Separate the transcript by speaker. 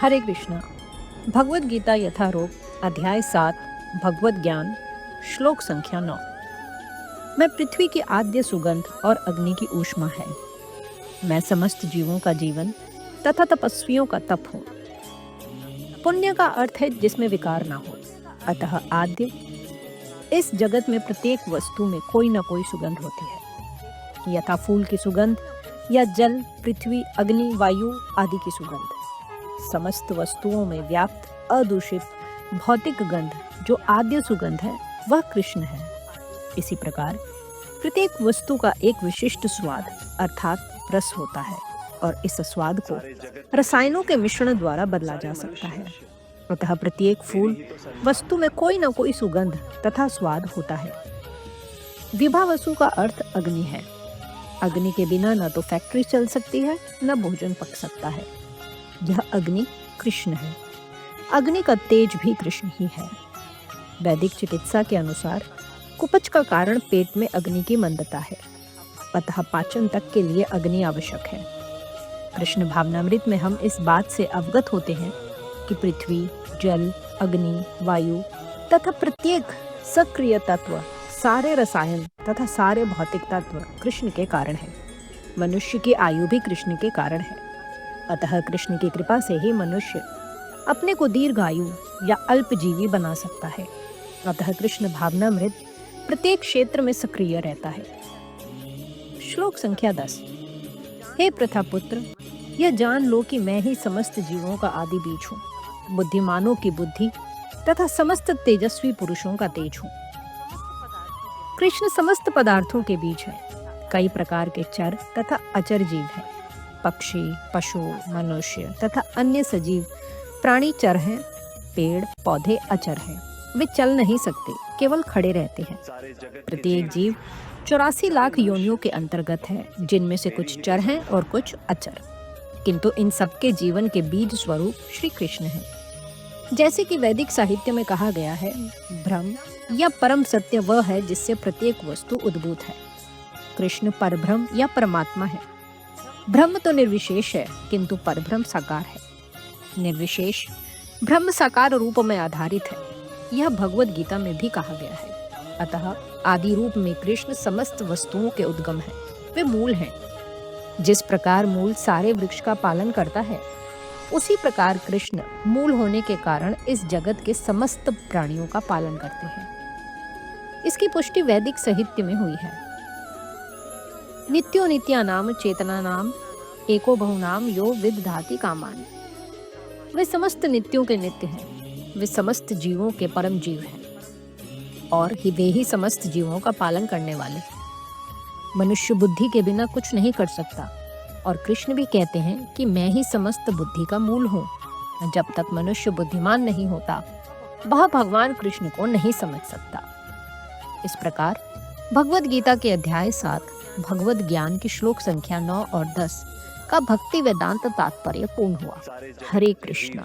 Speaker 1: हरे कृष्णा। भगवद गीता यथारूप अध्याय 7 भगवत ज्ञान श्लोक संख्या 9। मैं पृथ्वी की आद्य सुगंध और अग्नि की ऊष्मा है। मैं समस्त जीवों का जीवन तथा तपस्वियों का तप हूँ। पुण्य का अर्थ है जिसमें विकार ना हो, अतः आद्य। इस जगत में प्रत्येक वस्तु में कोई न कोई सुगंध होती है, यथा फूल की सुगंध या जल, पृथ्वी, अग्नि, वायु आदि की सुगंध। समस्त वस्तुओं में व्याप्त अदूषित भौतिक गंध जो आद्य सुगंध है वह कृष्ण है। इसी प्रकार प्रत्येक वस्तु का एक विशिष्ट स्वाद अर्थात रस होता है और इस स्वाद को रसायनों के मिश्रण द्वारा बदला जा सकता है। अतः प्रत्येक फूल वस्तु में कोई न कोई सुगंध तथा स्वाद होता है। विभावसु का अर्थ अग्नि है। अग्नि के बिना न तो फैक्ट्री चल सकती है न भोजन पक सकता है। यह अग्नि कृष्ण है। अग्नि का तेज भी कृष्ण ही है। वैदिक चिकित्सा के अनुसार कुपच का कारण पेट में अग्नि की मंदता है, अतः पाचन तक के लिए अग्नि आवश्यक है। कृष्ण भावनामृत में हम इस बात से अवगत होते हैं कि पृथ्वी, जल, अग्नि, वायु तथा प्रत्येक सक्रिय तत्व, सारे रसायन तथा सारे भौतिक तत्व कृष्ण के कारण है। मनुष्य की आयु भी कृष्ण के कारण है। अतः कृष्ण की कृपा से ही मनुष्य अपने को दीर्घायु या अल्पजीवी बना सकता है। अतः कृष्ण भावनामृत प्रत्येक क्षेत्र में सक्रिय रहता है। श्लोक संख्या 10। हे प्रथापुत्र, यह जान लो कि मैं ही समस्त जीवों का आदि बीज हूँ, बुद्धिमानों की बुद्धि तथा समस्त तेजस्वी पुरुषों का तेज हूँ। कृष्ण समस्त पदार्थों के बीज है। कई प्रकार के चर तथा अचर जीव हैं। पक्षी, पशु, मनुष्य तथा अन्य सजीव प्राणी चर हैं। पेड़ पौधे अचर हैं, वे चल नहीं सकते, केवल खड़े रहते हैं। प्रत्येक जीव 84 लाख योनियों के अंतर्गत है, जिनमें से कुछ चर हैं और कुछ अचर, किंतु इन सबके जीवन के बीज स्वरूप श्री कृष्ण है। जैसे कि वैदिक साहित्य में कहा गया है, ब्रह्म या परम सत्य वह है जिससे प्रत्येक वस्तु उद्भूत है। कृष्ण परब्रह्म या परमात्मा है। ब्रह्म तो निर्विशेष है, किंतु परब्रह्म साकार है। निर्विशेष ब्रह्म साकार रूप में आधारित है, यह भगवद गीता में भी कहा गया है। अतः आदि रूप में कृष्ण समस्त वस्तुओं के उद्गम है, वे मूल हैं। जिस प्रकार मूल सारे वृक्ष का पालन करता है, उसी प्रकार कृष्ण मूल होने के कारण इस जगत के समस्त प्राणियों का पालन करते हैं। इसकी पुष्टि वैदिक साहित्य में हुई है। नित्यो नित्यानाम चेतनानाम एको बहुनाम यो विदधाति कामान। वे समस्त नित्यों के नित्य हैं। वे समस्त जीवों के परम जीव हैं और वे ही समस्त जीवों का पालन करने वाले। मनुष्य बुद्धि के बिना कुछ नहीं कर सकता और कृष्ण भी कहते हैं कि मैं ही समस्त बुद्धि का मूल हूँ। जब तक मनुष्य बुद्धिमान नहीं होता, वह भगवान कृष्ण को नहीं समझ सकता। इस प्रकार भगवद गीता के अध्याय 7 भगवद ज्ञान की श्लोक संख्या 9 और 10 का भक्ति वेदांत तात्पर्य पूर्ण हुआ। हरे कृष्णा।